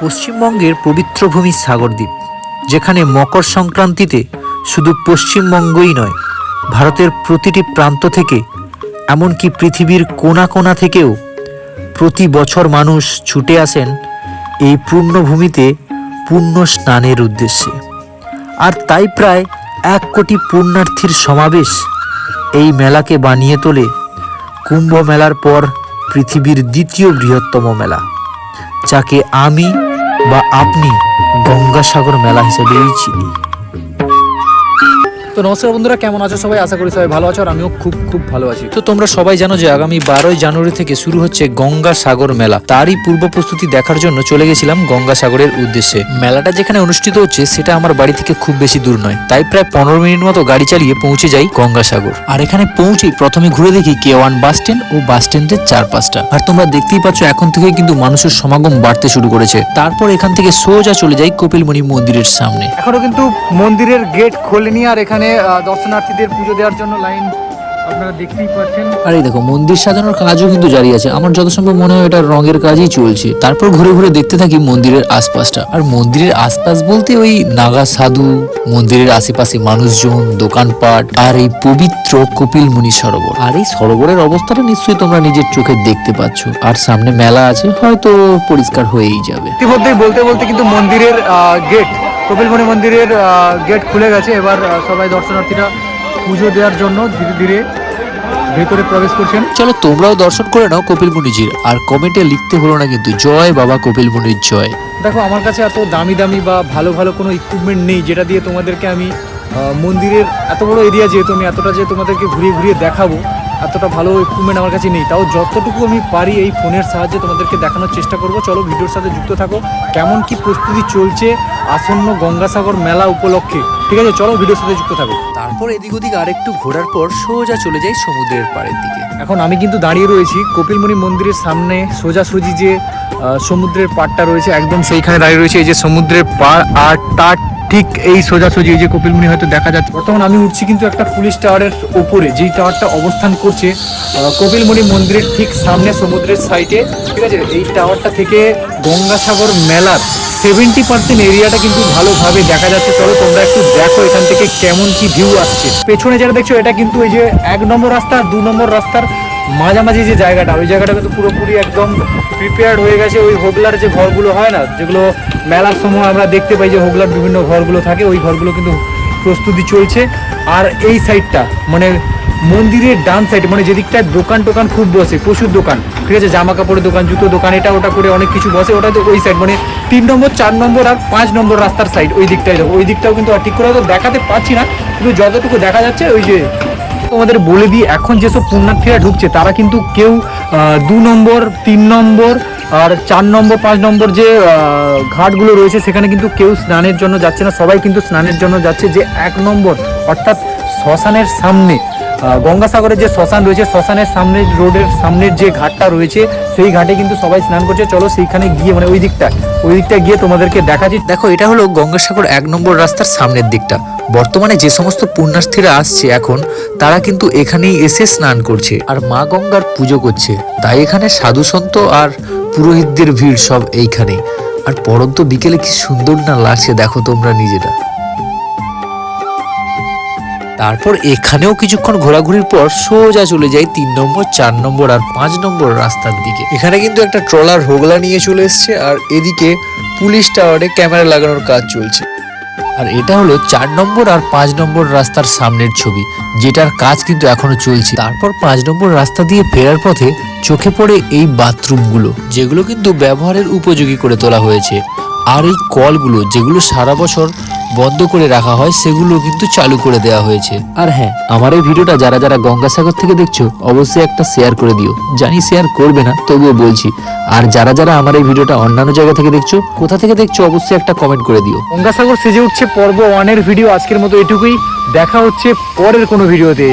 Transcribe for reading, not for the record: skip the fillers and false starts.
পশ্চিমবঙ্গের পবিত্র ভূমি সাগরদ্বীপ, যেখানে মকর সংক্রান্তিতে শুধু পশ্চিমবঙ্গই নয়, ভারতের প্রতিটি প্রান্ত থেকে এমনকি পৃথিবীর কোণা কোণা থেকেও প্রতি বছর মানুষ ছুটে আসেন এই পূর্ণভূমিতে পুণ্য স্নানের উদ্দেশ্যে। আর তাই প্রায় 1 কোটি পুণ্যার্থীর সমাবেশ এই মেলাকে বানিয়ে তোলে কুম্ভ মেলার পর পৃথিবীর দ্বিতীয় বৃহত্তম মেলা, যাকে আমি বা আপনি গঙ্গাসাগর মেলা হিসেবেই চিনি। তো নমস্কার বন্ধুরা, কেমন আছো সবাই? আশা করি সবাই ভালো আছো, আর আমিও খুব ভালো আছি। তো তোমরা সবাই জানো যে আগামী 12ই জানুয়ারি থেকে শুরু হচ্ছে গঙ্গাসাগর মেলা। তারই পূর্ব প্রস্তুতি দেখার জন্য চলে গেছিলাম গঙ্গাসাগরের উদ্দেশ্যে। মেলাটা যেখানে অনুষ্ঠিত হচ্ছে সেটা আমার বাড়ি থেকে খুব বেশি দূর নয়, তাই প্রায় 15 মিনিট মতো গাড়ি চালিয়ে পৌঁছে যাই গঙ্গাসাগর। আর এখানে পৌঁছেই প্রথমে ঘুরে দেখি K1 বাস স্ট্যান্ড ও বাস স্ট্যান্ডের চারপাশটা। আর তোমরা দেখতেই পাচ্ছ এখন থেকে কিন্তু মানুষের সমাগম বাড়তে শুরু করেছে। তারপর এখান থেকে সোজা চলে যাই কপিলমুনি মন্দিরের সামনে। এখনো কিন্তু মন্দিরের গেট খোলেনি, আর এখানে দর্শনার্থীদের পুজো দেওয়ার জন্য লাইন আপনারা দেখতেই পাচ্ছেন। আর এই দেখো, মন্দির সাজানোর কাজও কিন্তু জারি আছে। আমার যত সম্ভব মনে হয় এটা রঙের কাজই চলছে। তারপর ঘুরে ঘুরে দেখতে থাকি মন্দিরের আশপাশটা। আর মন্দিরের আশপাশ বলতে ওই নাগা সাধু, মন্দিরের আশেপাশে মানুষজন, দোকানপাট, আর এই পবিত্র কপিলমুনি সরোবর। আর এই সরোবরের অবস্থাটা নিশ্চয়ই তোমরা নিজের চোখে দেখতে পাচ্ছ। আর সামনে মেলা আছে, হয়তো পরিষ্কার হয়েই যাবে। ইতিমধ্যেই বলতে বলতে কিন্তু মন্দিরের গেট, কপিলমুনি মন্দিরের গেট খুলে গেছে। এবার সবাই দর্শনার্থীরা পুজো দেওয়ার জন্য ধীরে ধীরে ভেতরে প্রবেশ করছেন। চলো তোমরাও দর্শন করে নাও কপিলমুনিজির। আর কমেন্টে লিখতে হলো না কিন্তু, জয় বাবা কপিলমুনির জয়। দেখো, আমার কাছে এত দামি দামি বা ভালো ভালো কোনো ইকুইপমেন্ট নেই যেটা দিয়ে তোমাদেরকে আমি মন্দিরের এত বড় এরিয়া, যেহেতু আমি এতটা যে তোমাদেরকে ঘুরিয়ে ঘুরিয়ে দেখাবো, এতটা ভালো ইকুইপমেন্ট আমার কাছে নেই। তাও যতটুকু আমি পারি এই ফোনের সাহায্যে তোমাদেরকে দেখানোর চেষ্টা করব। চলো ভিডিওর সাথে যুক্ত থাকো, কেমন কি প্রস্তুতি চলছে আসন্ন গঙ্গাসাগর মেলা উপলক্ষে। ঠিক আছে, চলো ভিডিওর সাথে যুক্ত থাকো। তারপর এদিক ওদিক আরেকটু ঘোরার পর সোজা চলে যাই সমুদ্রের পাড়ের দিকে। এখন আমি কিন্তু দাঁড়িয়ে রয়েছি কপিলমুনি মন্দিরের সামনে, সোজাসুজি যে সমুদ্রের পাড়টা রয়েছে একদম সেইখানে দাঁড়িয়ে রয়েছে। এই যে সমুদ্রের পাড়, আর তার ঠিক এই সোজাসুজি এই যে কপিলমুনি হয়তো দেখা যাচ্ছে। বর্তমানে আমি উঠছি কিন্তু একটা পুলিশ টাওয়ারের ওপরে, যেই টাওয়ারটা অবস্থান করছে কপিলমুনি মন্দিরের ঠিক সামনে সমুদ্রের সাইডে। ঠিক আছে, এই টাওয়ারটা থেকে গঙ্গাসাগর মেলার 70% এরিয়াটা কিন্তু ভালোভাবে দেখা যাচ্ছে। চলো তোমরা একটু দেখো এখান থেকে কেমন কি ভিউ আসছে। পেছনে যেটা দেখছো এটা কিন্তু এই যে 1 নম্বর রাস্তা আর 2 নম্বর রাস্তার মাঝামাঝি যে জায়গাটা, ওই জায়গাটা কিন্তু পুরোপুরি একদম প্রিপেয়ার্ড হয়ে গেছে। ওই হোগলার যে ঘরগুলো হয় না, যেগুলো মেলার সময় আমরা দেখতে পাই যে হোগলার বিভিন্ন ঘরগুলো থাকে, ওই ঘরগুলো কিন্তু প্রস্তুতি চলছে। আর এই সাইডটা মানে মন্দিরের ডান সাইড, মানে যেদিকটায় দোকান টোকান খুব বসে, প্রচুর দোকান, ঠিক আছে, জামা কাপড়ের দোকান, জুতো দোকান, এটা ওটা করে অনেক কিছু বসে, ওটা তো ওই সাইড, মানে 3 নম্বর 4 নম্বর আর 5 নম্বর রাস্তার সাইড, ওই দিকটায়। ওই দিকটাও কিন্তু ঠিক করে তো দেখাতে পারছি না, কিন্তু যতটুকু দেখা যাচ্ছে ওই যে তোমাদের বলে দিই, এখন যেসব পুণ্যার্থীরা ঢুকছে তারা কিন্তু কেউ 2 নম্বর 3 নম্বর আর 4 নম্বর 5 নম্বর যে ঘাটগুলো রয়েছে সেখানে কিন্তু কেউ স্নানের জন্য যাচ্ছে না। সবাই কিন্তু স্নানের জন্য যাচ্ছে যে 1 নম্বর অর্থাৎ শ্মশানের সামনে, গঙ্গাসাগরের যে শ্মশান রয়েছে, শ্মশানের সামনে রোডের সামনের যে ঘাটটা রয়েছে সেই ঘাটে কিন্তু সবাই স্নান করছে। চলো সেইখানে গিয়ে, মানে ওই দিকটা গিয়ে তোমাদেরকে দেখাচ্ছি। দেখো, এটা হলো গঙ্গাসাগর 1 নম্বর রাস্তার সামনের দিকটা। বর্তমানে যে সমস্ত পুণ্যার্থীরা আসছে এখন, তারা কিন্তু এখানেই এসে স্নান করছে আর মা গঙ্গার পুজো করছে। তাই এখানে সাধু সন্ত আর পুরোহিতদের ভিড় সব এইখানেই। আর পরন্ত বিকেলে কি সুন্দর না লাগছে দেখো তোমরা নিজেরা। তারপর এখানেও কিছুক্ষণ ঘোরাঘুরির পর সোজা চলে যাই 3 নম্বর 4 নম্বর আর 5 নম্বর রাস্তার দিকে। এখানে কিন্তু একটা ট্রলার হোগলা নিয়ে চলে এসছে, আর এদিকে পুলিশ টাওয়ারে ক্যামেরা লাগানোর কাজ চলছে। আর এটা হলো 4 নম্বর আর 5 নম্বর রাস্তার সামনের ছবি, যেটার কাজ কিন্তু এখনো চলছে। তারপর 5 নম্বর রাস্তা দিয়ে ফেরার পথে চোখে পড়ে এই বাথরুমগুলো, যেগুলো কিন্তু ব্যবহারের উপযোগী করে তোলা হয়েছে। আর এই কলগুলো যেগুলো সারা বছর বন্ধ করে রাখা হয়, সেগুলো কিন্তু চালু করে দেওয়া হয়েছে। আর হ্যাঁ, আমার এই ভিডিওটা যারা যারা গঙ্গাসাগর থেকে দেখছো অবশ্যই একটা শেয়ার করে দিও। জানি শেয়ার করবে না, তবুও বলছি। আর যারা যারা আমার এই ভিডিওটা অন্যান্য জায়গা থেকে দেখছো, কোথা থেকে দেখছো অবশ্যই একটা কমেন্ট করে দিও। গঙ্গাসাগর সেজে উঠছে পর্ব 1 এর ভিডিও আজকের মতো এটুকুই। দেখা হচ্ছে পরের কোনো ভিডিওতে।